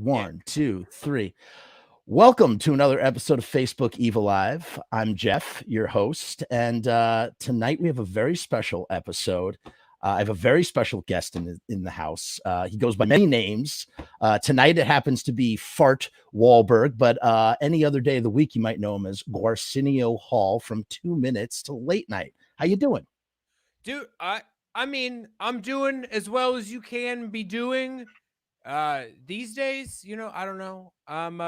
Yeah. 1, 2, 3. Welcome to another episode of Facebook Evilive. I'm Jeff, your host, and tonight we have a very special episode. I have a very special guest in the house. He goes by many names. Tonight it happens to be Fart Wahlberg, but any other day of the week you might know him as Gwarsenio Hall from 2 Minutes to Late Night. How you doing? Dude, I mean, I'm doing as well as you can be doing. These days, I don't know. I'm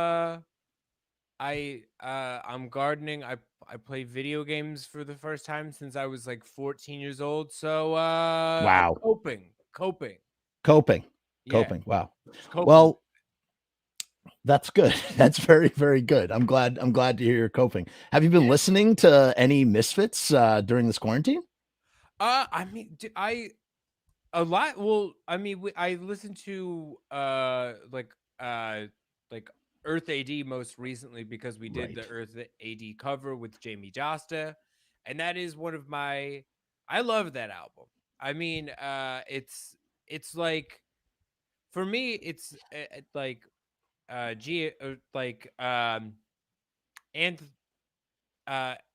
gardening. I play video games for the first time since I was like 14 years old. So I'm Wow. coping. Coping. Yeah, Coping. Wow. just coping. Well, that's good. That's very, very good. I'm glad to hear you're coping. Have you been Yeah. listening to any Misfits during this quarantine? I mean, I a lot. Well, I mean, I listened to like Earth AD most recently because we did Right. the Earth AD cover with Jamie Josta, and that is one of my. I love that album. I mean, it's like for me, it's like like anth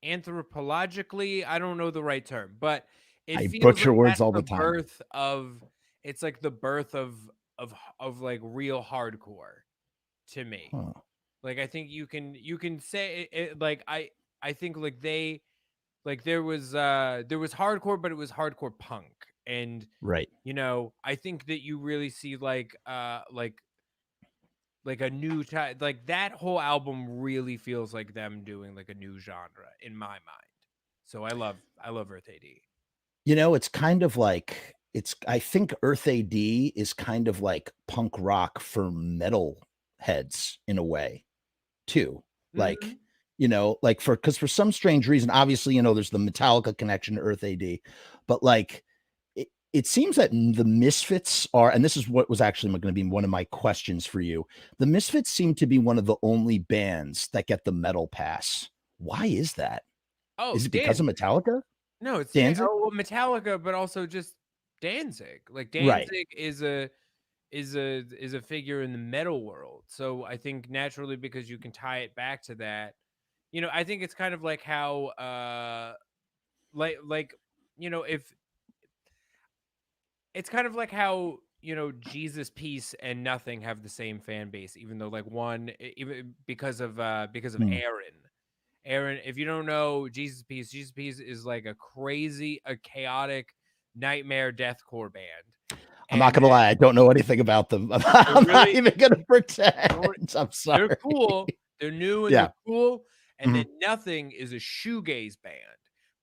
anthropologically, I don't know the right term, but it I feels butcher like words that's all the the time. birth of it's like the birth of like real hardcore to me. Huh. Like I think you can say like I think like there was hardcore, but it was hardcore punk. And Right. I think that you really see like a new type, like that whole album really feels like them doing like a new genre in my mind. So I love Earth AD. It's kind of like I think Earth AD is kind of like punk rock for metal heads in a way, too. Like, Mhm. like because for some strange reason, obviously, there's the Metallica connection to Earth AD, but like it seems that the Misfits are, and this is what was actually going to be one of my questions for you. The Misfits seem to be one of the only bands that get the metal pass. Why is that? Oh, Is it because of Danzig. Metallica? No, it's Danzig? well, Metallica, but also just Danzig. Like Right. Danzig is a figure in the metal world. So I think naturally, because you can tie it back to that, I think it's kind of like how like if it's kind of like how Jesus Peace and Nothing have the same fan base, even though like one even because of Hmm. Aaron, if you don't know Jesus Peace is like a chaotic nightmare deathcore band. I'm not And gonna then lie, I don't know anything about them. they're I'm not really even gonna don't- pretend. I'm they're sorry. cool, they're new and Yeah. they're cool. And then Mhm. Nothing is a shoegaze band.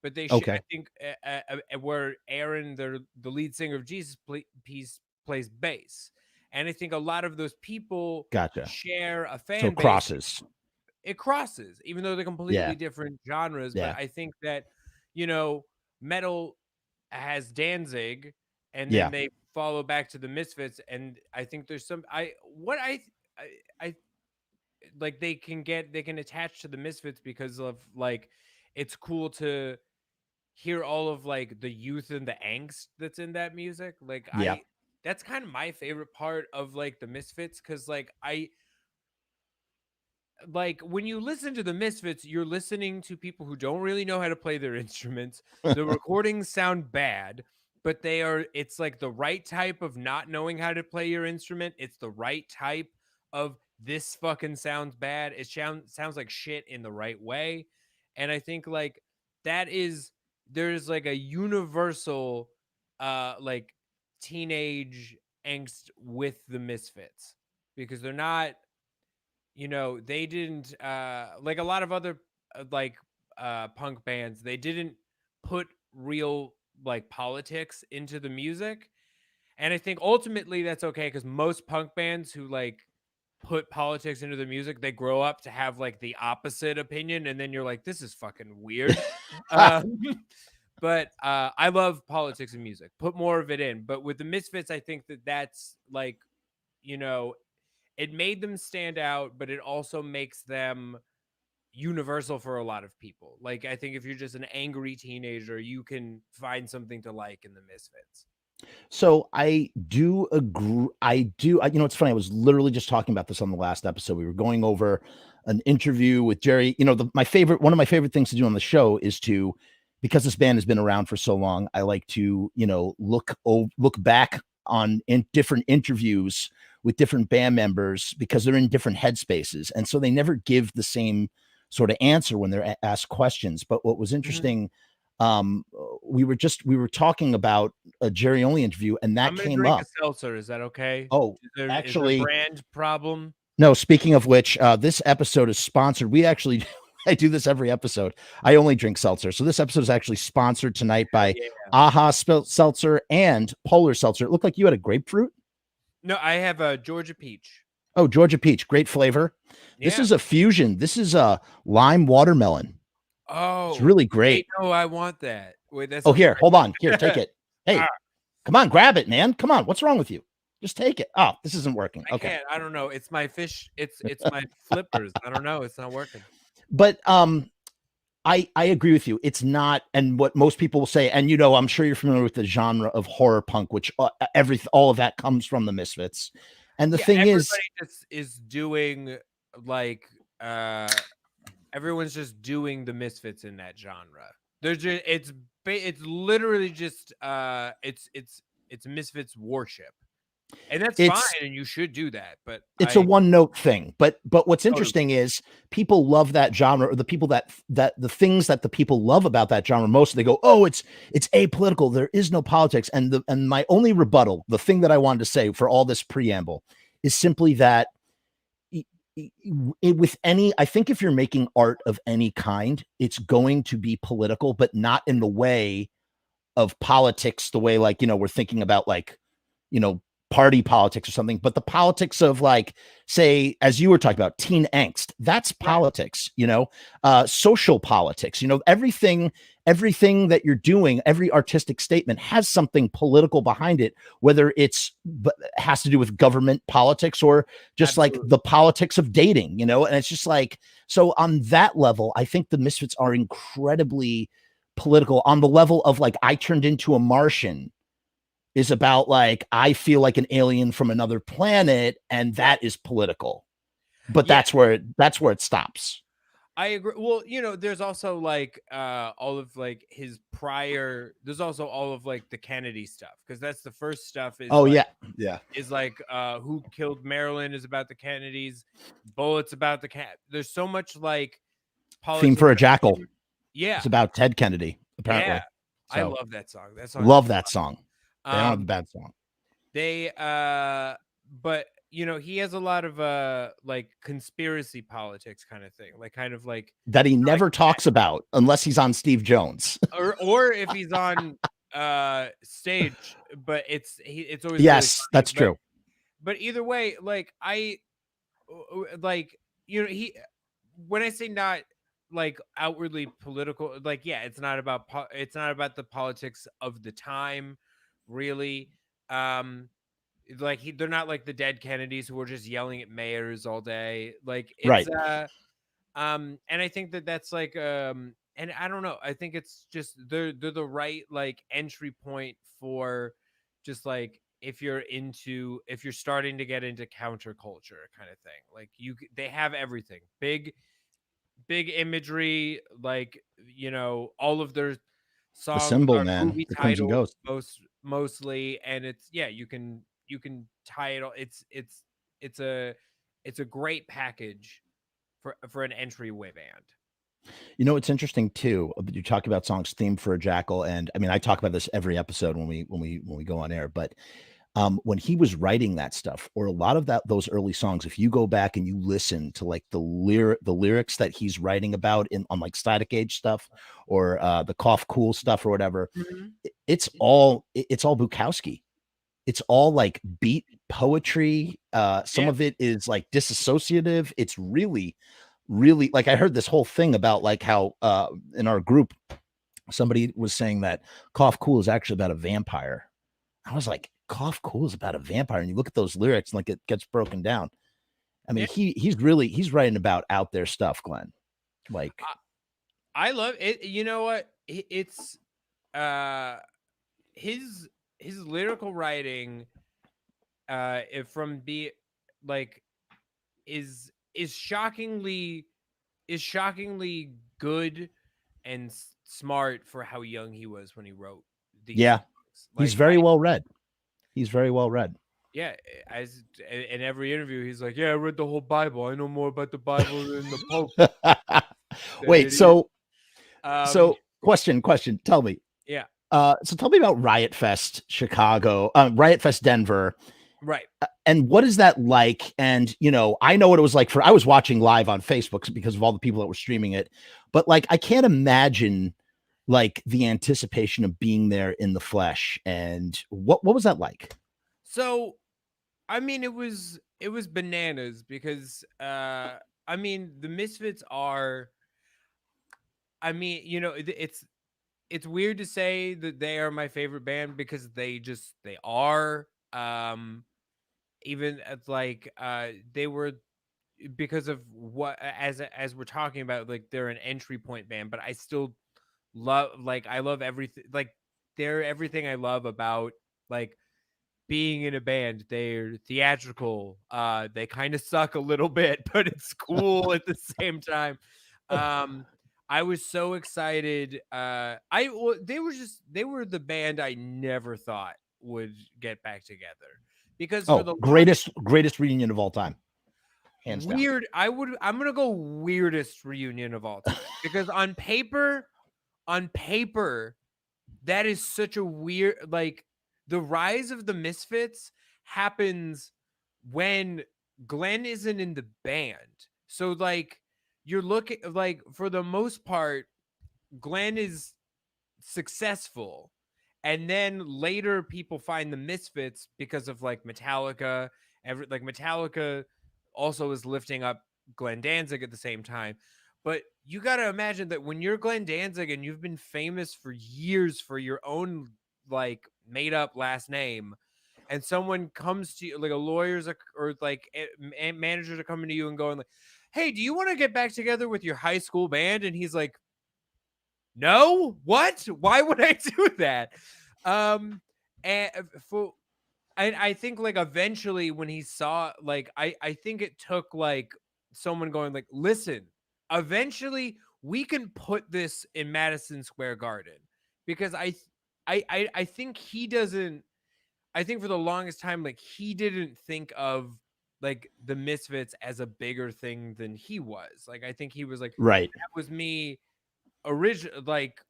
But I Okay. think where Aaron, the lead singer of Peace, plays bass. And I think a lot of those people Gotcha. share a So fan it base. crosses. It crosses, even though they're completely Yeah. different genres. But Yeah. I think that, you know, metal has Danzig, and then Yeah. they follow back to the Misfits. And I think there's some I like they can attach to the Misfits because of like it's cool to hear all of like the youth and the angst that's in that music. Like Yeah. that's kind of my favorite part of like the Misfits, because like I like when you listen to the Misfits, you're listening to people who don't really know how to play their instruments. The recordings sound bad, but it's like the right type of not knowing how to play your instrument. It's the right type of this fucking sounds bad. It sounds like shit in the right way. And I think like that is there's like a universal like teenage angst with the Misfits, because they're not, they didn't like a lot of other punk bands. They didn't put real like politics into the music. And I think ultimately that's okay, because most punk bands who like put politics into the music, they grow up to have like the opposite opinion, and then you're like, this is fucking weird. um, but I love politics in music. Put more of it in. But with the Misfits, I think that's like, you know it made them stand out, but it also makes them universal for a lot of people. Like I think if you're just an angry teenager, you can find something to like in the Misfits. So I do agree. It's funny. I was literally just talking about this on the last episode. We were going over an interview with Jerry. One of my favorite things to do on the show is to, because this band has been around for so long, I like to, look back on different interviews with different band members because they're in different headspaces. And so they never give the same sort of answer when they're asked questions. But what was Mhm. interesting, um, we were talking about a Jerry Only interview, and that I'm gonna came drink a up. seltzer, is that okay? Oh, Is there a actually, brand problem? no. Speaking of which, this episode is sponsored. We actually, I do this every episode. I only drink seltzer, so this episode is actually sponsored tonight Hell by yeah. Aha Seltzer and Polar Seltzer. It looked like you had a grapefruit. No, I have a Georgia peach. Oh, Georgia peach, great flavor. This Yeah. is a fusion. This is a lime watermelon. It's Oh, really wait, great. no, I want that. Wait, that Oh, sounds here, hold on. Here, take great. it. Hey, Ah, come on, grab it, man. Come on. What's wrong with you? Just take it. Oh, this isn't working. I Okay. can't. I don't know. It's my fish. It's my flippers. I don't know. It's not working. But I agree with you. It's not, and what most people will say, and I'm sure you're familiar with the genre of horror punk, which all of that comes from the Misfits. And the Yeah, thing is, everybody just is doing like everyone's just doing the Misfits in that genre. They're just it's literally just it's Misfits worship. And that's fine it's and you should do that, but it's a I one note thing. But what's totally interesting is people love that genre, or the people that the things that the people love about that genre most, they go, oh, it's apolitical. There is no politics. And my only rebuttal, the thing that I wanted to say for all this preamble, is simply that with any, I think if you're making art of any kind, it's going to be political, but not in the way of politics, the way, like, we're thinking about, like, you know, party politics or something, but the politics of, like, say, as you were talking about, teen angst, that's right. politics, social politics, everything that you're doing, every artistic statement has something political behind it, whether has to do with government politics or just like Absolutely. the politics of dating, and it's just like, so on that level, I think the Misfits are incredibly political. On the level of, like, I turned into a Martian is about, like, I feel like an alien from another planet, and Right. that is political. But Yeah, that's where it stops. I agree. Well, there's also like all of like his prior there's also all of like the Kennedy stuff because that's the first stuff Oh yeah. Yeah. is like who killed Marilyn is about the Kennedys, Bullets about the cat. There's so much like Theme politics. for a Jackal. Yeah. It's about Ted Kennedy, Yeah. apparently. I So love that song. That song is love that song. They don't have a um bad song. they but he has a lot of like conspiracy politics kind of thing. Like kind of like That he like never talks about unless he's on Steve Jones. or if he's on stage, but it's always really Yes, funny. that's true. But either way, like like he when I say not like outwardly political, like yeah, it's not about it's not about the politics of the time, really. Um like they're not like the dead Kennedys who are just yelling at mayors all day. Like it's Right. and I think that that's like and I don't know, I think it's just they're the right like entry point for just like if you're starting to get into counterculture kind of thing. Like they have everything. Big imagery, like all of their The songs symbol, are man. movie The Crimson titles Ghost. mostly, and it's yeah, you can tie it all. It's a it's a great package for an entryway band. It's interesting too. You talk about songs themed for a Jackal, and I mean, I talk about this every episode when we go on air. But when he was writing that stuff, or a lot of those early songs, if you go back and you listen to, like, the lyrics that he's writing about on, like, Static Age stuff, or the Cough Cool stuff, or whatever, Mhm. it's all Bukowski. It's all, like, beat poetry. Some Yeah. of it is, like, disassociative. It's really, really, like, I heard this whole thing about, like, how in our group somebody was saying that Cough Cool is actually about a vampire. I was like, Cough Cool is about a vampire, and you look at those lyrics, and, like, it gets broken down. I mean, Yeah. he's writing about out there stuff, Glenn. Like, I love it. You know what? It's uh his his lyrical writing, if from be like is shockingly good and smart for how young he was when he wrote these Yeah, songs. he's Like very well read. He's very well read. yeah, as in every interview, he's like, "Yeah, I read the whole Bible. I know more about the Bible than the Pope." That Wait, idiot. so question. Tell me. Yeah, So tell me about Riot Fest Chicago, Riot Fest Denver, right. and what is that like? And I know what it was like I was watching live on Facebook because of all the people that were streaming it, but like I can't imagine like the anticipation of being there in the flesh. And what was that like? So, I mean, it was bananas because I mean, the Misfits are. I mean, it's weird to say that they are my favorite band because they are. Even as like they were because of what as we're talking about, like they're an entry point band, but I still I love everything, like they're everything I love about like being in a band. They're theatrical, they kind of suck a little bit, but it's cool at the same time. um I was so excited. They were the band I never thought would get back together because for Oh, the longest greatest reunion of all time, hands down. I'm gonna go weirdest reunion of all time because on paper, that is such a weird, like the rise of the Misfits happens when Glenn isn't in the band. So like you're looking like for the most part, Glenn is successful. And then later people find the Misfits because of like Metallica. Like Metallica also is lifting up Glenn Danzig at the same time. But you got to imagine that when you're Glenn Danzig and you've been famous for years for your own like made up last name, and someone comes to you, like a lawyer's or like managers are coming to you and going like, "Hey, do you want to get back together with your high school band?" And he's like, "No, what? Why would I do that?" And for and I think like eventually when he saw like I think it took like someone going like, "Listen, eventually we can put this in Madison Square Garden." Because I think he doesn't. I think for the longest time, like he didn't think of like the Misfits as a bigger thing than he was. Like I think he was like, Right. "That was me original." Like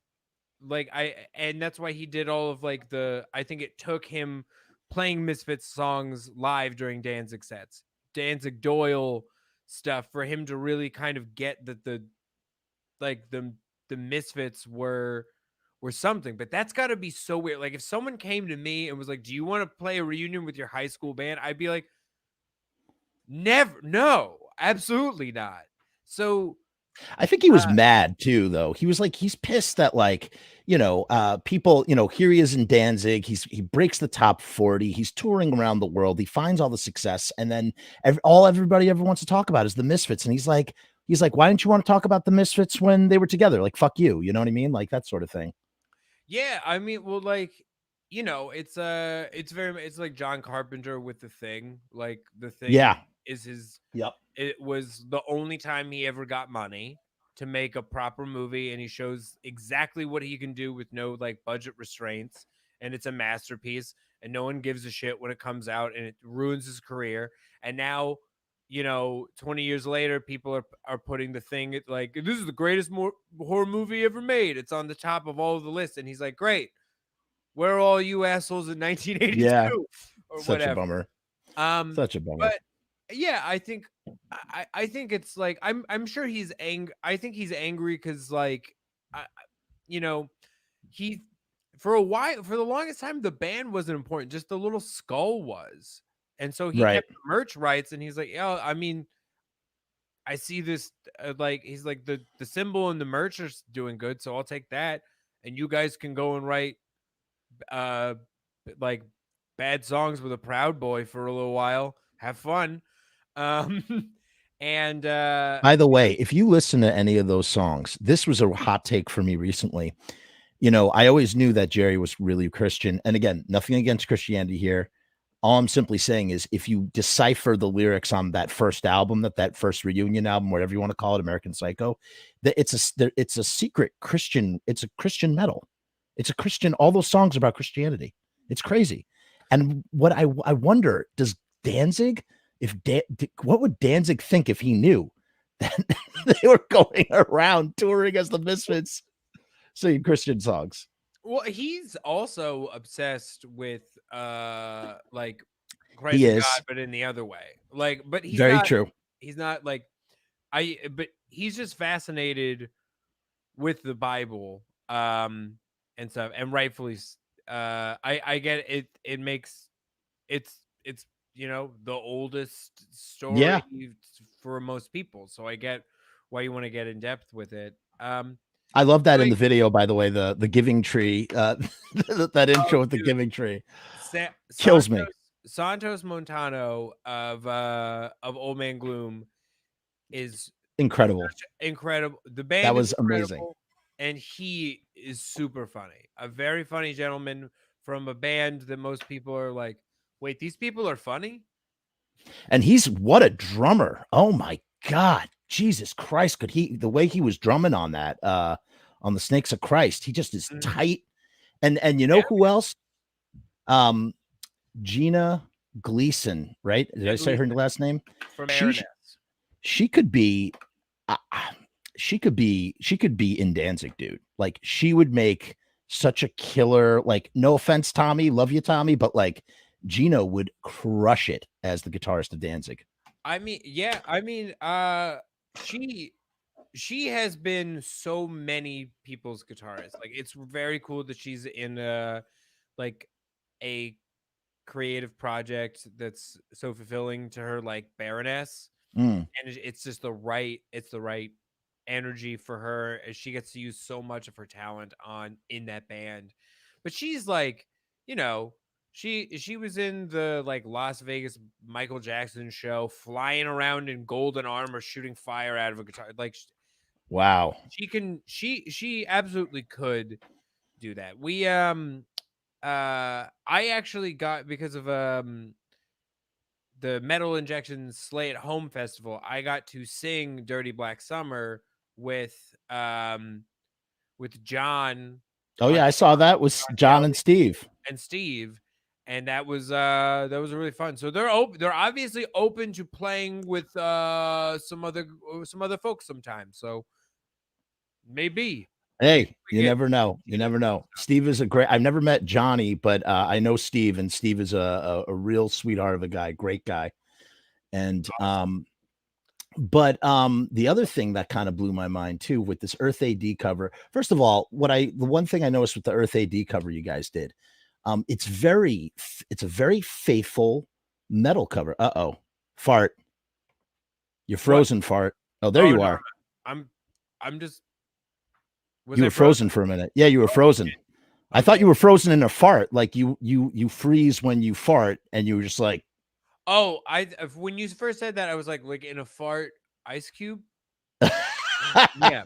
I and that's why he did all of like I think it took him playing Misfits songs live during Danzig sets, Danzig Doyle stuff, for him to really kind of get that like the Misfits were something. But that's got to be so weird. Like if someone came to me and was like, "Do you want to play a reunion with your high school band?" I'd be like, "Never, no, absolutely not." So I think he was uh mad too, though. He was like, he's pissed that like, people, here he is in Danzig. He breaks the top 40. He's touring around the world. He finds all the success, and then all everybody ever wants to talk about is the Misfits. And he's like, why didn't you want to talk about the Misfits when they were together? Like, fuck you. You know what I mean? Like that sort of thing. yeah, I mean, well, like, it's like John Carpenter with The Thing. Like The Thing Yeah. is his Yep. it was the only time he ever got money to make a proper movie, and he shows exactly what he can do with no like budget restraints, and it's a masterpiece, and no one gives a shit when it comes out, and it ruins his career. And now 20 years later, people are putting The Thing like, "This is the greatest horror movie ever made. It's on the top of all of the lists." And he's like, "Great, where are all you assholes in Yeah. 1982?" Or Such a whatever. bummer. um Such a bummer. but yeah, I think it's like I'm sure he's I think he's angry because like you know he for a while, for the longest time, the band wasn't important, just the little skull was. And so he Right. kept the merch rights, and he's like, "Yeah, I mean, I see this like," he's like, the symbol and the merch are doing good, so I'll take that, and you guys can go and write uh like bad songs with a Proud Boy for a little while, have fun." um and By the way, if you listen to any of those songs, this was a hot take for me recently. you know, I always knew that Jerry was really Christian. And again, nothing against Christianity here. All I'm simply saying is if you decipher the lyrics on that first album, that first reunion album, whatever you want to call it, American Psycho, that it's a secret Christian, it's a Christian metal. It's a Christian, all those songs are about Christianity. It's crazy. And what I wonder, does Danzig, what would Danzig think if he knew that they were going around touring as the Misfits singing Christian songs? Well, he's also obsessed with like He Christ and God, is. but in the other way. Like, but Very true. he's not like but he's just fascinated with the Bible and stuff, and rightfully I get it. It makes it's you know the oldest story Yeah. for most people, so I get why you want to get in depth with it. I love that in Like, the video, by the way, the giving tree, that intro with the dude, giving tree kills me. Santos Montano of Old Man Gloom is Incredible. incredible. The That band is was amazing. incredible, and he is super funny. A very funny gentleman from a band that most people are like, "Wait, these people are funny?" And he's what a drummer. Oh my God. Jesus Christ. Could he, the way he was drumming on that, on the Snakes of Christ, he just is tight. And you know who else? Gina Gleason, right? Did I say her last name? From She could be, she could be in Danzig, dude. Like she would make such a killer, like no offense, Tommy, love you, Tommy, but like Gina would crush it as the guitarist of Danzig. I mean, yeah, I mean, she has been so many people's guitarist. Like it's very cool that she's in like a creative project that's so fulfilling to her, like Baroness. And it's just the right energy for her, as she gets to use so much of her talent in that band. But she's like, you know, she was in the like Las Vegas Michael Jackson show, flying around in golden armor, shooting fire out of a guitar. Like, wow, she absolutely could do that. We I actually got, because of the Metal Injection Slay at Home festival, I got to sing Dirty Black Summer with John. Oh yeah, I saw that was John and Steve. And that was really fun. So they're obviously open to playing with some other folks sometimes. So maybe. Hey, you never know. You never know. Steve is a great, I've never met Johnny, but I know Steve, and Steve is a real sweetheart of a guy, great guy. And but the other thing that kind of blew my mind too with this Earth AD cover, first of all, the one thing I noticed with the Earth AD cover you guys did, it's a very faithful metal cover. Uh-oh, fart. You're frozen, fart. Oh, there you are. I'm just, you were frozen for a minute. Yeah, you were frozen. Okay. I thought you were frozen in a fart, like you freeze when you fart, and you were just like, oh, when you first said that, I was like in a fart ice cube.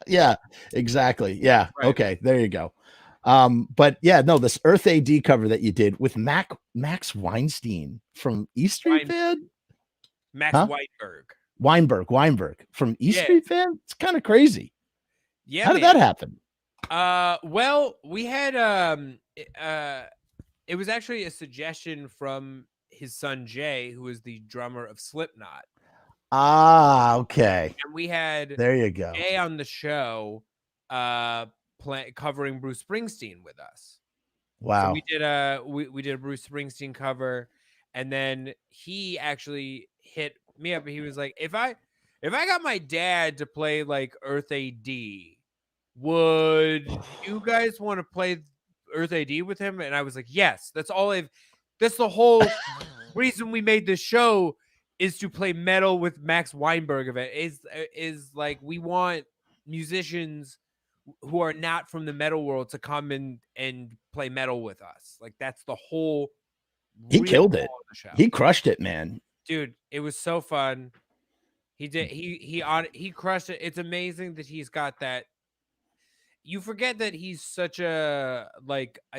Yeah, exactly. Yeah. Right. Okay, there you go. But yeah, no, this Earth AD cover that you did with Max Weinstein from E Street Band. Max Weinberg from E Street Band. It's kind of crazy. Yeah. How did that happen? Well, we had it was actually a suggestion from his son Jay, who is the drummer of Slipknot. Ah, okay. And we had there you go Jay on the show covering Bruce Springsteen with us. Wow. So we did a Bruce Springsteen cover, and then he actually hit me up. He was like, if I got my dad to play like Earth AD, would you guys want to play Earth AD with him? And I was like, yes. That's the whole reason we made this show, is to play metal with Max Weinberg of it. Is like, we want musicians who are not from the metal world to come in and play metal with us. Like, that's the whole. He killed it. He crushed it, man. Dude, it was so fun. He did. He crushed it. It's amazing that he's got that. you forget that he's such a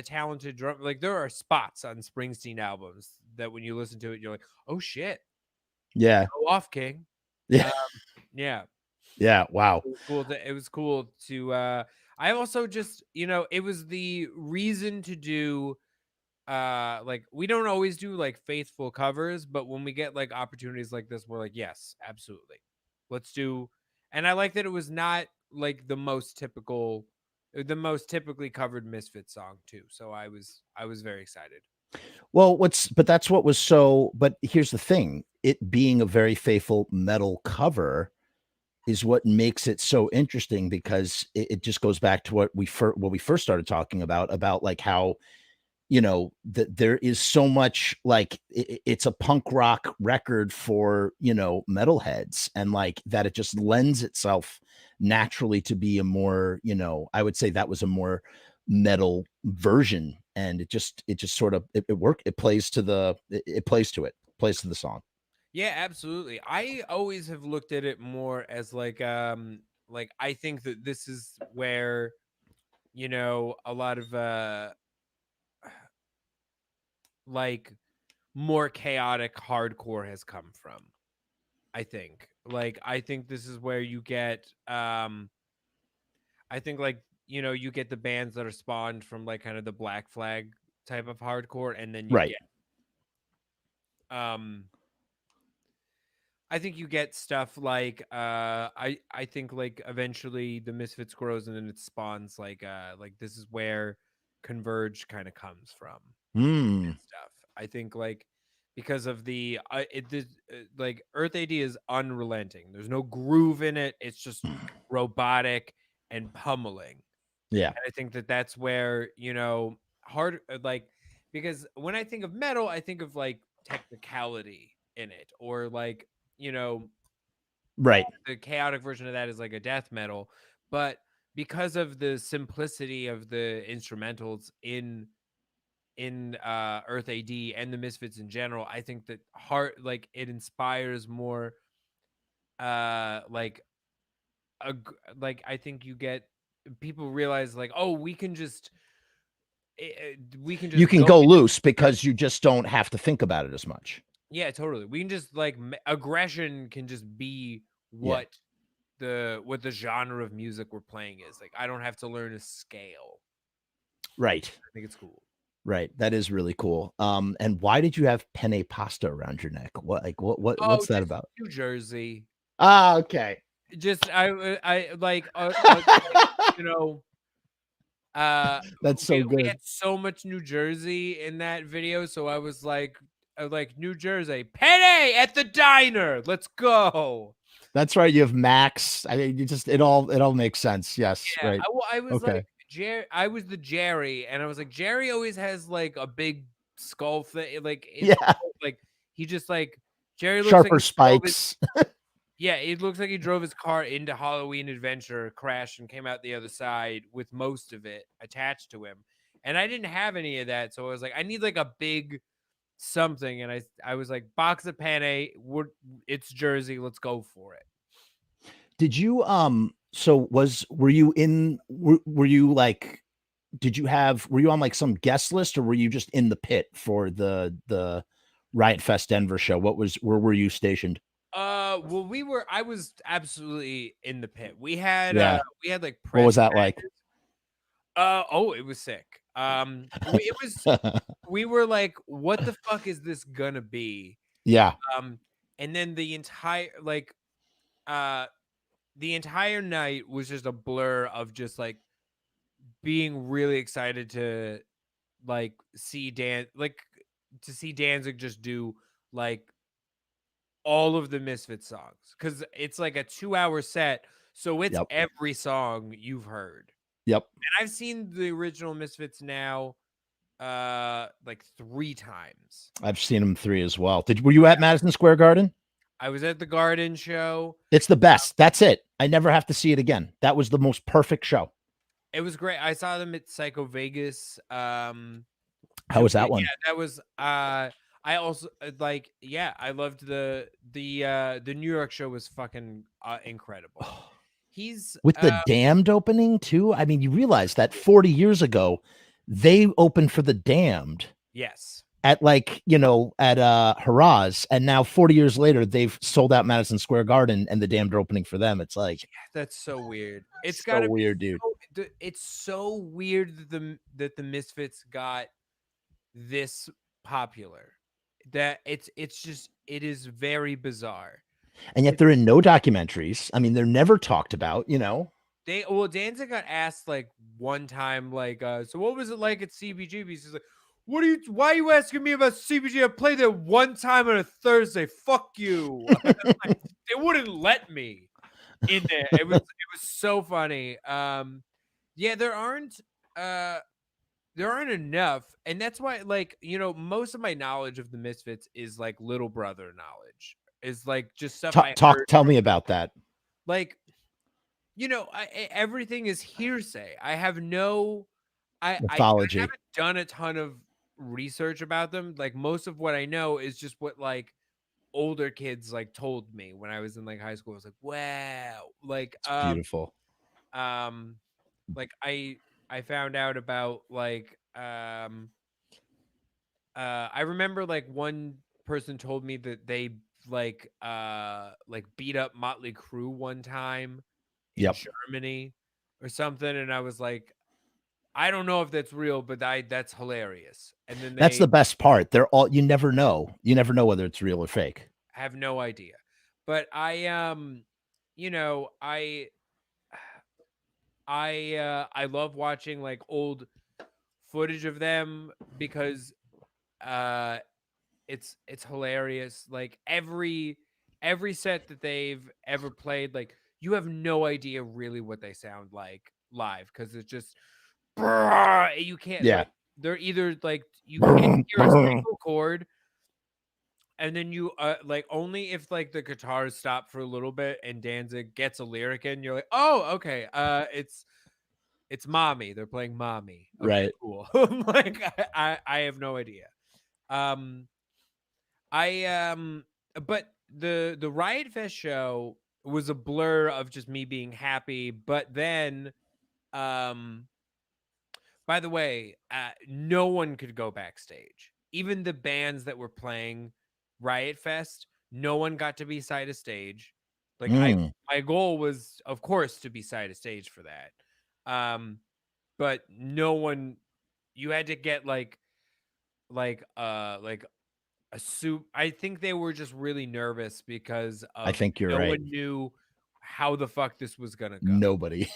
talented drummer. Like there are spots on Springsteen albums that when you listen to it, you're like, oh shit, Yeah. go off, King. Yeah. Um, yeah, Yeah. Wow. it was cool. It was cool to. I also just it was the reason to do. Like we don't always do like faithful covers, but when we get like opportunities like this, we're like, yes, absolutely, let's do. And I like that it was not like the most typically covered Misfits song too. So I was very excited. Well, but that's what was but here's the thing, it being a very faithful metal cover is what makes it so interesting because it just goes back to what we first started talking about like how that there is so much like it's a punk rock record for metalheads, and like that it just lends itself naturally to be a more I would say that was a more metal version, and it just sort of it worked. It plays to plays to the song. Yeah, absolutely. I always have looked at it more as like I think that this is where a lot of like more chaotic hardcore has come from. I think this is where you get I think like you get the bands that are spawned from like kind of the Black Flag type of hardcore, and then you Right. get um I think you get stuff like I think like eventually the Misfits grows and then it spawns like this is where Converge kind of comes from Hmm. and stuff. I think like because of the like Earth AD is unrelenting. There's no groove in it. It's just robotic and pummeling. Yeah. And I think that that's where hard like because when I think of metal, I think of like technicality in it, or like you know Right. the chaotic version of that is like a death metal, but because of the simplicity of the instrumentals in Earth AD and the Misfits in general, I think that heart like it inspires more like like I think you get people realize like, oh, we can You just can go go into loose this. because you just don't have to think about it as much. Yeah, totally. We can just like aggression can just be Yeah. what the genre of music we're playing is. Like I don't have to learn a scale. Right. I think it's cool. Right. That is really cool. And why did you have penne pasta around your neck? Oh, What's that just about? New Jersey. Ah, okay. Just I like, you know, uh That's so we had good. so much New Jersey in that video, so I was like New Jersey, penne at the diner. Let's go. That's right. You have Max. I mean, you just it all makes sense. Yes. Yeah, Right. I was like Okay. I was the Jerry, and I was like Jerry always has like a big skull thing, like it's Yeah. like he just like Jerry looks like Sharper he drove his spikes. yeah, it looks like he drove his car into Halloween Adventure, crashed, and came out the other side with most of it attached to him. And I didn't have any of that, so I was like, I need like a big something, and I was like, box of penne, it's Jersey, let's go for it. Did you so were you were you like were you on like some guest list, or were you just in the pit for the Riot Fest Denver show? Where were you stationed? Well, I was absolutely in the pit. Yeah. We had like What was press that like? passes. Oh, it was sick. It was we were like, what the fuck is this gonna be? Yeah. Um, and then uh the entire night was just a blur of just like being really excited to like see Danzig just do like all of the Misfits songs, because it's like a 2-hour set, so it's Yep. every song you've heard. Yep. And I've seen the original Misfits now like 3 times. I've seen them 3 as well. Were you at Madison Square Garden? I was at the Garden show. It's the best. That's it. I never have to see it again. That was the most perfect show. It was great. I saw them at Psycho Vegas. How was that one? Yeah, that was I also I loved the New York show was fucking incredible. He's with the Damned opening too. I mean, you realize that 40 years ago, they opened for the Damned yes. at like, at Hurrah's, and now 40 years later, they've sold out Madison Square Garden and the Damned are opening for them. It's like, That's so weird. It's so gotta be weird, dude. it's so weird that the Misfits got this popular. That it's just it is very bizarre. And yet they're in no documentaries. I mean, they're never talked about, Danzig got asked like one time, like, so what was it like at CBGB's? He's like, why are you asking me about CBG? I played there one time on a Thursday. Fuck you. Like, they wouldn't let me in there. It was so funny. Yeah, there aren't enough, and that's why, like, most of my knowledge of the Misfits is like little brother knowledge. Is like just stuff I heard. Tell me about that. Like, everything is hearsay. I have no, I Mythology. haven't done a ton of research about them. Like, most of what I know is just what like older kids like told me when I was in like high school. I was like, wow, like It's beautiful. Like I found out about like I remember like one person told me that they like beat up Motley Crue one time in Germany or something, and I was like, I don't know if that's real, but that's hilarious. And then that's the best part. They're all, you never know whether it's real or fake. I have no idea. But I love watching like old footage of them because it's hilarious. Like every set that they've ever played, like you have no idea really what they sound like live because it's just you can't like they're either like you can't hear a single chord, and then you like only if like the guitars stop for a little bit and Danzig gets a lyric in, you're like, oh okay, it's mommy, they're playing mommy, okay, right? cool. Like I have no idea. But the Riot Fest show was a blur of just me being happy, but then by the way, no one could go backstage. Even the bands that were playing Riot Fest, no one got to be side of stage. Like my goal was, of course, to be side of stage for that. But no one, you had to get like a soup. I think they were just really nervous because of I think you're right. No one knew how the fuck this was gonna go. Nobody.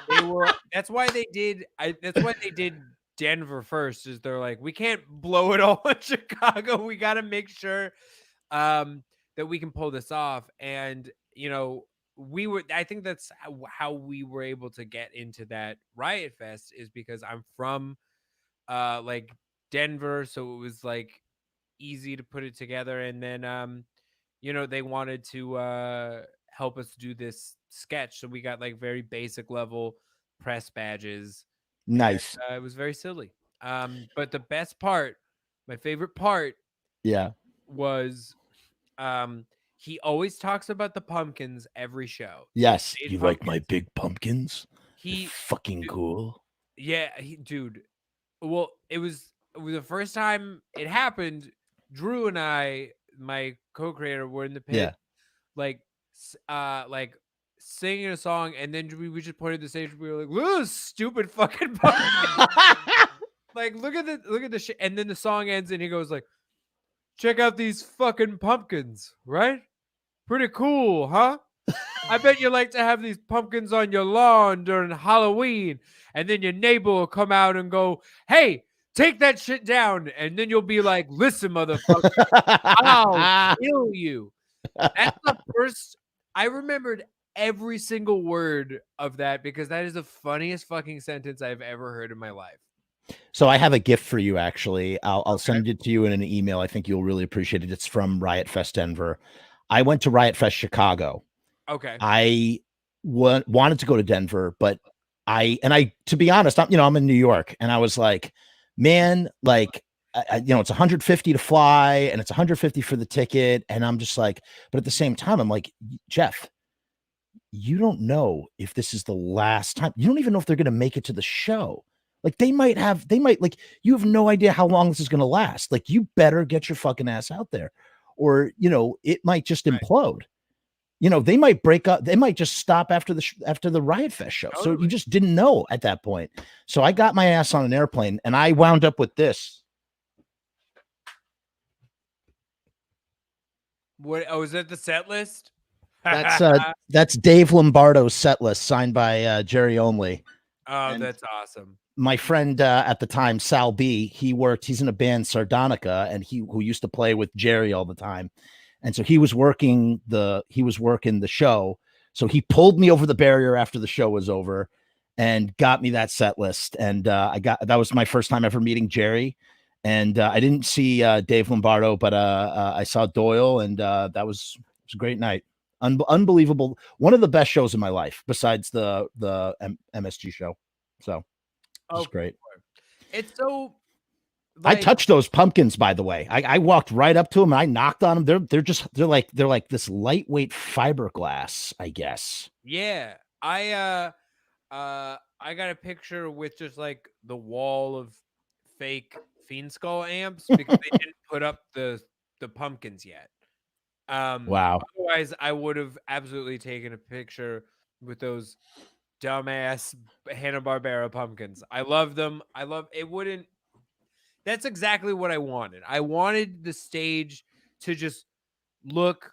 They were. That's why they did. That's why they did Denver first. Is they're like, we can't blow it all in Chicago. We got to make sure that we can pull this off. And we were. I think that's how we were able to get into that Riot Fest is because I'm from like Denver, so it was like easy to put it together. And then they wanted to help us do this sketch, so we got like very basic level press badges. Nice. And, it was very silly. But the best part, my favorite part, was he always talks about the pumpkins every show. Yes, you like my big pumpkins? They're fucking cool. Yeah, dude. Well, it was the first time it happened. Drew and I, my co-creator, were in the pit, like singing a song, and then we just pointed the stage. We were like, "Look at this stupid fucking pumpkin!" Like, look at the shit. And then the song ends, and he goes like, "Check out these fucking pumpkins, right? Pretty cool, huh? I bet you like to have these pumpkins on your lawn during Halloween, and then your neighbor will come out and go, hey, take that shit down. And then you'll be like, listen, motherfucker, I'll kill you." That's the first. I remembered every single word of that because that is the funniest fucking sentence I've ever heard in my life. So I have a gift for you, actually. I'll send it to you in an email. I think you'll really appreciate it. It's from Riot Fest Denver. I went to Riot Fest Chicago. Okay. I wanted to go to Denver, but to be honest, I'm in New York, and I was like, man, like, it's 150 to fly, and it's 150 for the ticket. And I'm just like, but at the same time, I'm like, Jeff, you don't know if this is the last time. You don't even know if they're going to make it to the show. Like like, you have no idea how long this is going to last. Like, you better get your fucking ass out there, or, it might just implode. They might break up. They might just stop after the Riot Fest show. So you just didn't know at that point. So I got my ass on an airplane and I wound up with this. What? Oh, is that the set list? That's Dave Lombardo's set list, signed by Jerry Only. Oh, and that's awesome. My friend at the time, Sal B, he's in a band, Sardonica, and who used to play with Jerry all the time. And so he was working the show. So he pulled me over the barrier after the show was over and got me that set list. And that was my first time ever meeting Jerry. And I didn't see Dave Lombardo, but I saw Doyle, and it was a great night. Unbelievable. One of the best shows in my life, besides the MSG show. So it was great. It's so. I touched those pumpkins, by the way. I walked right up to them and I knocked on them. They're like this lightweight fiberglass, I guess. Yeah. I got a picture with just like the wall of fake Fiend Skull amps because they didn't put up the pumpkins yet. Wow. Otherwise, I would have absolutely taken a picture with those dumbass Hanna-Barbera pumpkins. I love them. That's exactly what I wanted. I wanted the stage to just look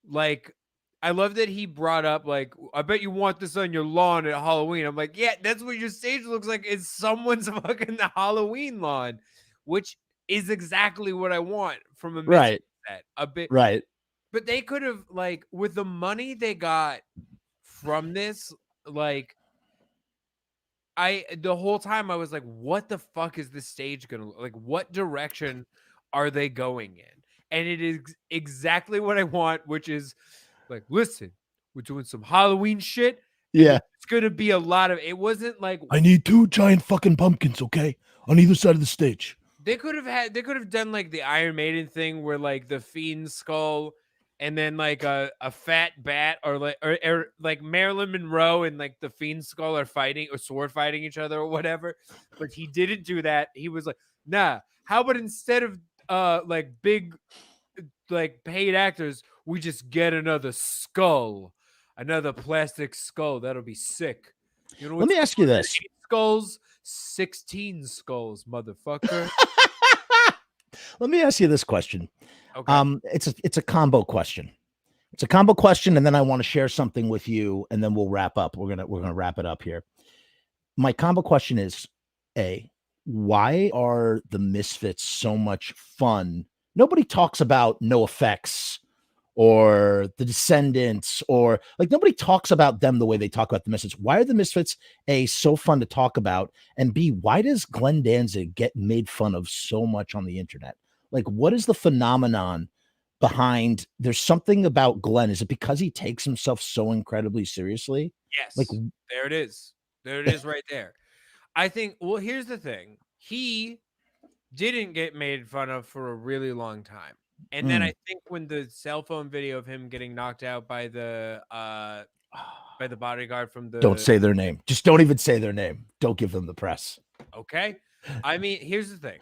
like. I love that he brought up, like, I bet you want this on your lawn at Halloween. I'm like, yeah, that's what your stage looks like. It's someone's fucking Halloween lawn, which is exactly what I want from a Misfits set. A bit, right? But they could have, like, with the money they got from this, like, the whole time I was like, what the fuck is this stage gonna look like? What direction are they going in? And it is exactly what I want, which is like, listen, we're doing some Halloween shit. Yeah. It's gonna be a lot of. It wasn't like, I need 2 giant fucking pumpkins, okay, on either side of the stage. They could have done like the Iron Maiden thing where like the Fiend Skull and then like a fat bat, or like Marilyn Monroe and like the Fiend Skull are fighting or sword fighting each other or whatever. But he didn't do that. He was like, nah, how about instead of like big like paid actors, we just get another skull, another plastic skull. That'll be sick. You know, let me ask you this: 8 skulls, 16 skulls, motherfucker. Let me ask you this question. Okay. It's a combo question. It's a combo question, and then I want to share something with you, and then we'll wrap up. We're gonna wrap it up here. My combo question is: A, why are the Misfits so much fun? Nobody talks about No Effects or the Descendants, or like, nobody talks about them the way they talk about the Misfits. Why are the Misfits, A, so fun to talk about, and B, why does Glenn Danzig get made fun of so much on the internet? Like, what is the phenomenon behind? There's something about Glenn. Is it because he takes himself so incredibly seriously? Yes. Like, there it is. There it is right there. I think, well, here's the thing. He didn't get made fun of for a really long time. And then I think when the cell phone video of him getting knocked out by the bodyguard from the... Don't say their name. Just don't even say their name. Don't give them the press. Okay. I mean, here's the thing.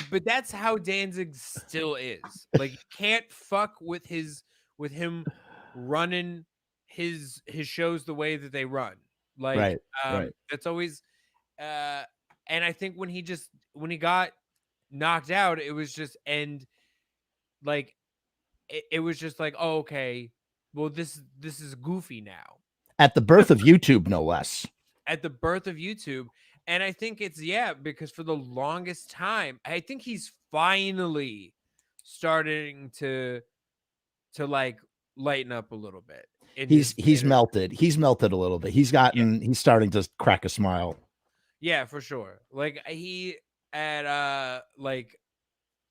But that's how Danzig still is. Like, you can't fuck with him running his shows the way that they run. Like, right. That's always and I think when he got knocked out, it was just, and like it was just like, oh, okay, well, this is goofy now. At the birth of YouTube, no less. At the birth of YouTube. And I think it's, because for the longest time, I think he's finally starting to like lighten up a little bit. He's melted. He's melted a little bit. He's starting to crack a smile. Yeah, for sure. Like, he at like,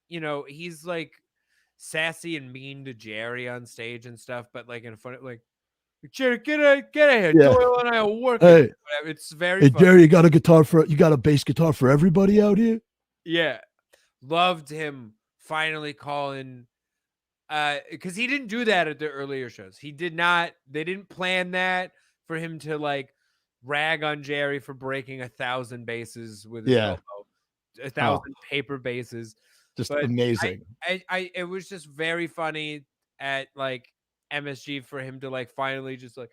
you know, he's like sassy and mean to Jerry on stage and stuff, but like in front of, like, Jerry, get out here. Yeah. Doyle and I are working. Hey, it's very funny. Jerry, you got a bass guitar for everybody out here? Yeah. Loved him finally calling because he didn't do that at the earlier shows. He did not. They didn't plan that for him to like rag on Jerry for breaking 1,000 bases with his Yeah. elbow, a Oh, thousand paper bases. just But amazing. it was just very funny at like MSG for him to like finally just like,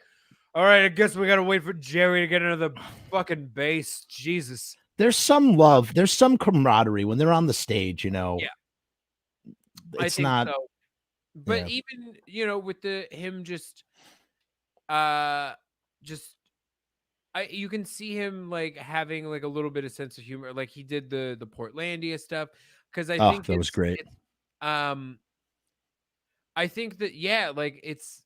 all right, I guess we gotta wait for Jerry to get another fucking base. Jesus. There's some love, there's some camaraderie when they're on the stage, you know. Yeah, I It's think not, so. But yeah. even with the him uh just you can see him like having like a little bit of sense of humor, like he did the Portlandia stuff, because I Oh, think that was great. um I think that yeah, like it's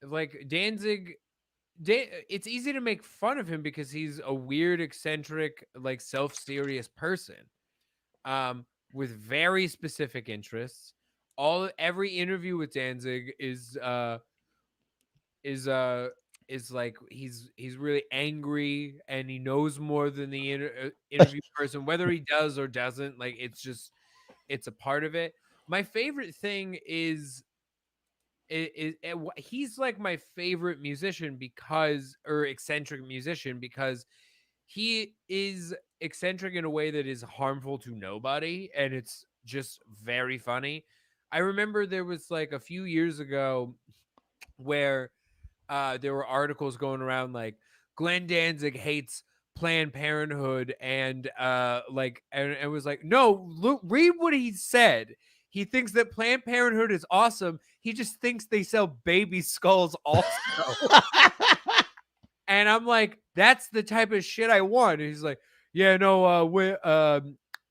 like it's easy to make fun of him because he's a weird, eccentric, like self-serious person with very specific interests. Every interview with Danzig is is like he's really angry and he knows more than the interview person, whether he does or doesn't. Like it's a part of it. My favorite thing is he's like my favorite musician because, or eccentric musician, because he is eccentric in a way that is harmful to nobody, and it's just very funny. I remember there was like a few years ago where there were articles going around like Glenn Danzig hates Planned Parenthood, and and it was like, no, look, read what he said. He thinks that Planned Parenthood is awesome. He just thinks they sell baby skulls also. And I'm like, that's the type of shit I want. And he's like, yeah, no,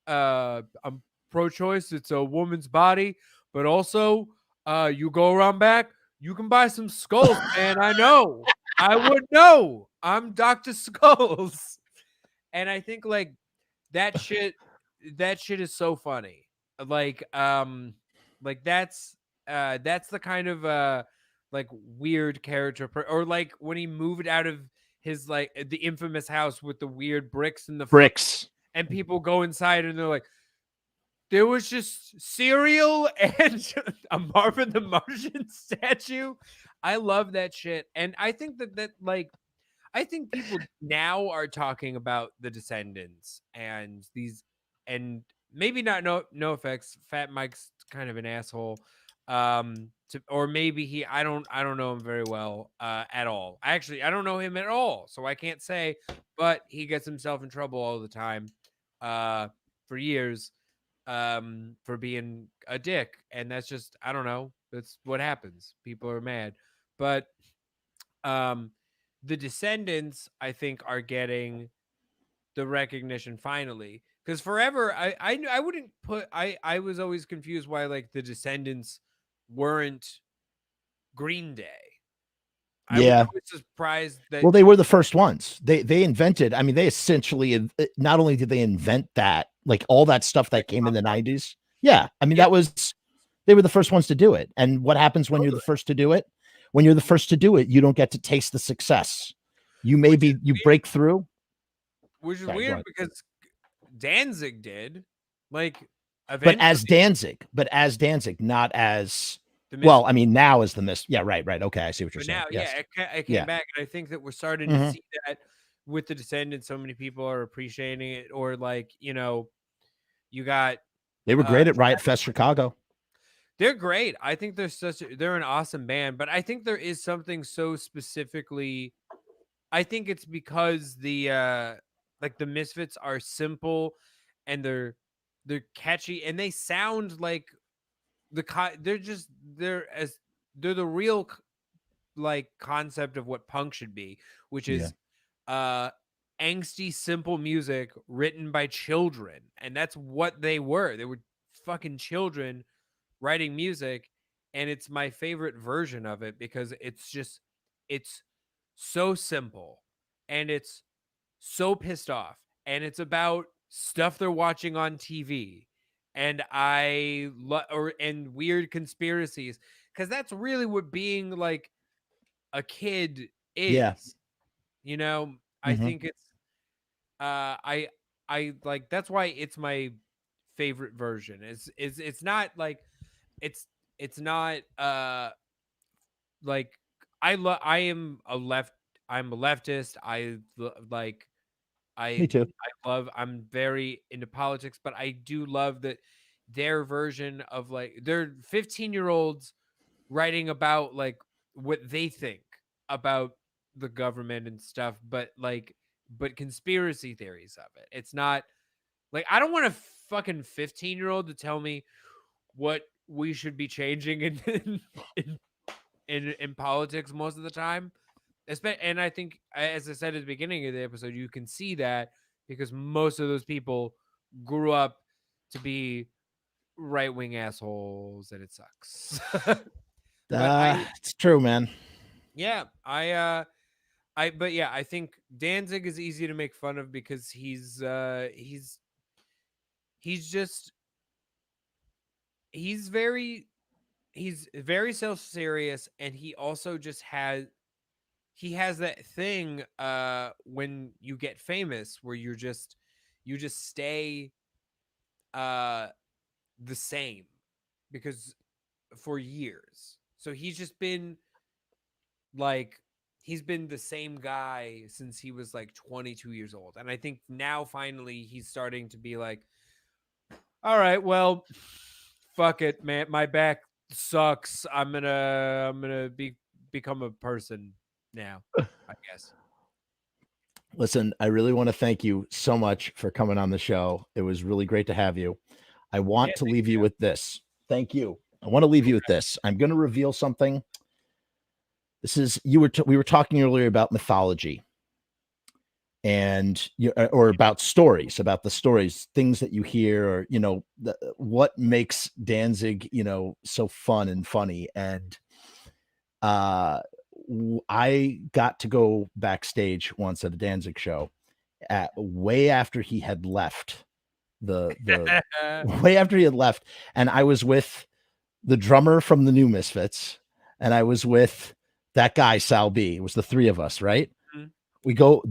I'm pro-choice. It's a woman's body, but also, you go around back, you can buy some skulls, man. I know, I would know. I'm Doctor Skulls, and I think like that shit, that shit is so funny. Like, that's the kind of like weird character or like when he moved out of his like the infamous house with the weird bricks in the front, Bricks. and people go inside and they're like, there was just cereal and a Marvin the Martian statue. I love that shit, and I think that like I think people now are talking about the Descendants and these, and maybe not no effects. Fat Mike's kind of an asshole. Or maybe I don't know him very well at all. Actually, I don't know him at all, so I can't say. But he gets himself in trouble all the time, for years, for being a dick, and that's just, I don't know. That's what happens. People are mad, but um the Descendants, I think, are getting the recognition finally, because forever I wouldn't put I was always confused why like the Descendants weren't Green Day. I was Yeah. always surprised that Well, they were the first ones. They invented, I mean, they essentially, not only did they invent that, like all that stuff like that came in pop the punk. 90s. Yeah. I mean, Yeah, that was, they were the first ones to do it. And what happens when you're the totally. first to do it? When you're the first to do it, you don't get to taste the success. You Which is maybe you weird. break through. Which is Sorry, go weird ahead. because Danzig did, like, But eventually. as Danzig, not as, The well, I Misfits. mean, now is the mist. Yeah, right, right. Okay, I see what you're But saying. now, yeah, Yes. it came Yeah. back, and I think that we're starting to Mhm. see that with the Descendants. So many people are appreciating it, or like, you got They were great at Riot Fest Chicago. they're great. I think they're an awesome band, but I think there is something so specifically. I think it's because like the Misfits are simple, and they're catchy, and they sound like they're just they're the real like concept of what punk should be, which Yeah. is uh angsty simple music written by children, and that's what they were. They were fucking children writing music, and it's my favorite version of it because it's so simple, and it's so pissed off, and it's about stuff they're watching on TV, and and weird conspiracies, because that's really what being like a kid Yeah. is. You know, I Mhm. think it's I like, that's why it's my favorite version. It's not like it's it's not like I'm a leftist. Like Me I too. I'm very into politics, but I do love that their version of like they're 15-year-olds writing about like what they think about the government and stuff, but conspiracy theories of it. It's not like I don't want a fucking 15-year-old to tell me what we should be changing in, in politics most of the time. And I think, as I said at the beginning of the episode, you can see that because most of those people grew up to be right wing assholes, and it sucks. But It's true, man. yeah, but yeah, I think Danzig is easy to make fun of because he's just he's very he's very self-serious, and he also just has that thing when you get famous where you just stay uh the same because for years. So he's just been like he's been the same guy since he was like 22 years old. And I think now finally he's starting to be like, all right, well, fuck it, man. My back sucks. I'm gonna become a person now, I guess. Listen, I really want to thank you so much for coming on the show. It was really great to have you. I Yeah, want to thank leave you. you with this. Thank you. I want to leave you with this. I'm going to reveal something. This is we were talking earlier about mythology and or about stories, about the stories, things that you hear, or what makes Danzig, so fun and funny. And I got to go backstage once at a Danzig show at way after he had left the way after he had left, and I was with the drummer from the new Misfits, and I was with that guy Sal B. It was the three of us, right? Mhm. We go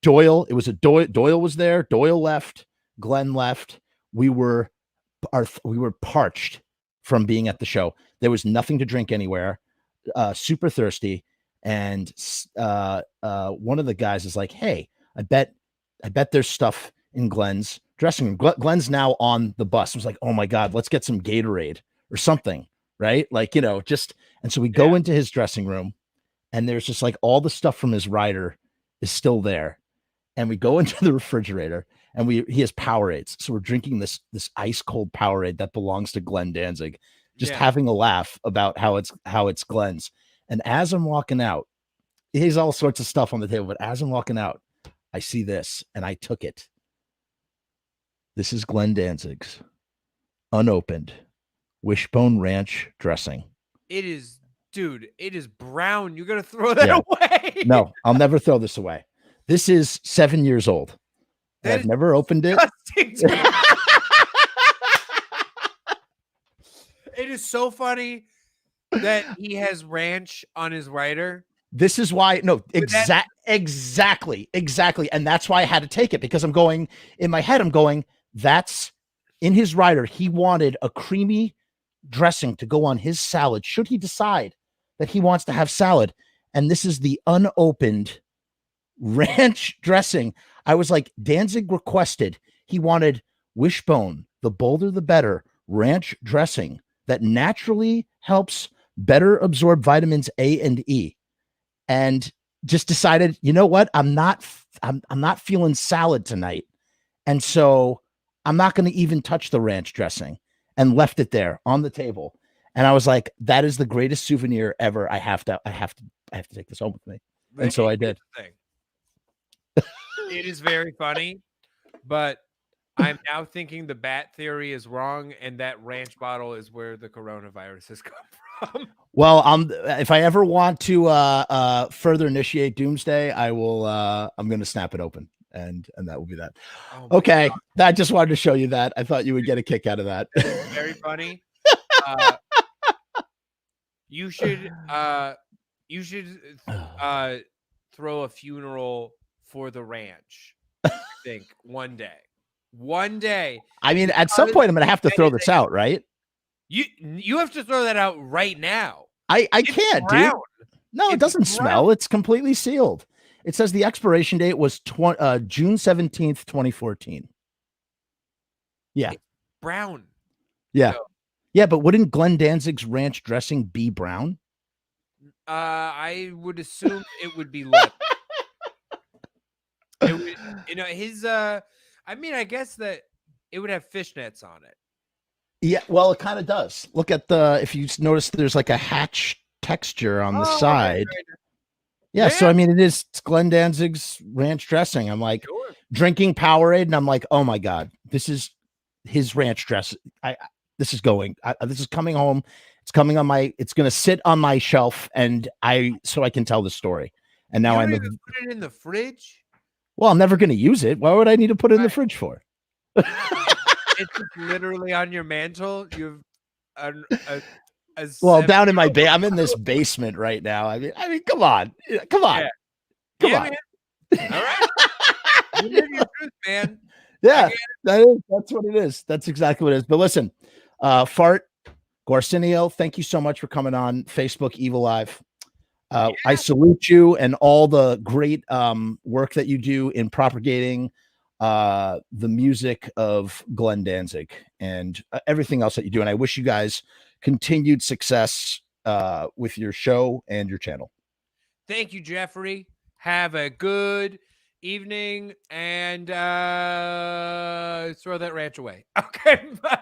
Doyle. It was a Doyle was there. Doyle left. Glenn left. We were parched from being at the show. There was nothing to drink anywhere. Super thirsty, and one of the guys is like, "Hey, I bet there's stuff in Glenn's dressing room." Glenn's now on the bus. I was like, "Oh my god, let's get some Gatorade or something," right? Like, just. And so we go Yeah. into his dressing room, and there's just like all the stuff from his rider is still there, and we go into the refrigerator, and he has Powerades, so we're drinking this ice cold Powerade that belongs to Glenn Danzig, just Yeah. having a laugh about how it's Glenn's. And as I'm walking out, he has all sorts of stuff on the table, but as I'm walking out, I see this, and I took it. This is Glenn Danzig's unopened Wishbone Ranch dressing. It is, dude, it is brown. You gotta throw that Yeah. away. No, I'll never throw this away. This is 7 years old. And That I've is never opened it. disgusting to me. It is so funny that he has ranch on his rider. This is why, no, But that exactly. And that's why I had to take it, because I'm going, in my head, I'm going, that's in his rider. He wanted a creamy dressing to go on his salad, should he decide that he wants to have salad. And this is the unopened ranch dressing. I was like, Danzig requested, he wanted Wishbone, the bolder the better, ranch dressing that naturally helps better absorb vitamins A and E. And just decided, you know what? I'm not feeling salad tonight. And so I'm not going to even touch the ranch dressing, and left it there on the table. And I was like, that is the greatest souvenir ever. I have to take this home with me. And so I did. It is very funny, but I'm now thinking the bat theory is wrong, and that ranch bottle is where the coronavirus has come from. Well, if I ever want to further initiate doomsday, I will I'm going to snap it open, and that will be that. Oh Okay. I just wanted to show you that. I thought you would get a kick out of that. Very funny. You should throw a funeral for the ranch. I think one day. I mean, at some point I'm going to have to throw this out, right? You have to throw that out right now. I It's can't, brown. dude. No, it It's doesn't brown. smell. It's completely sealed. It says the expiration date was June 17th, 2014. Yeah. It's brown. Yeah. So, Yeah, but wouldn't Glenn Danzig's ranch dressing be brown? I would assume it would be leather. It would, his I mean, I guess that it would have fishnets on it. Yeah, well, it kind of does. Look at if you notice there's like a hatch texture on the side. Yeah, so I mean, it's Glenn Danzig's ranch dressing. I'm like drinking Powerade, and I'm like, oh my god, this is his ranch dress. This is coming home. It's coming on it's gonna sit on my shelf, and so I can tell the story. And now you don't even put it in the fridge. Well, I'm never gonna use it. Why would I need to put it in the fridge for? It's just literally on your mantle. You've well, down in my I'm in this basement right now. I mean, come on, Yeah. come on. Man. All right, you live your truth, man. Yeah, that's what it is. That's exactly what it is. But listen, Fart Gwarsenio, thank you so much for coming on Facebook Evilive. I salute you and all the great work that you do in propagating the music of Glenn Danzig and everything else that you do. And I wish you guys continued success with your show and your channel. Thank you, Jeffrey. Have a good evening and throw that ranch away. Okay, bye.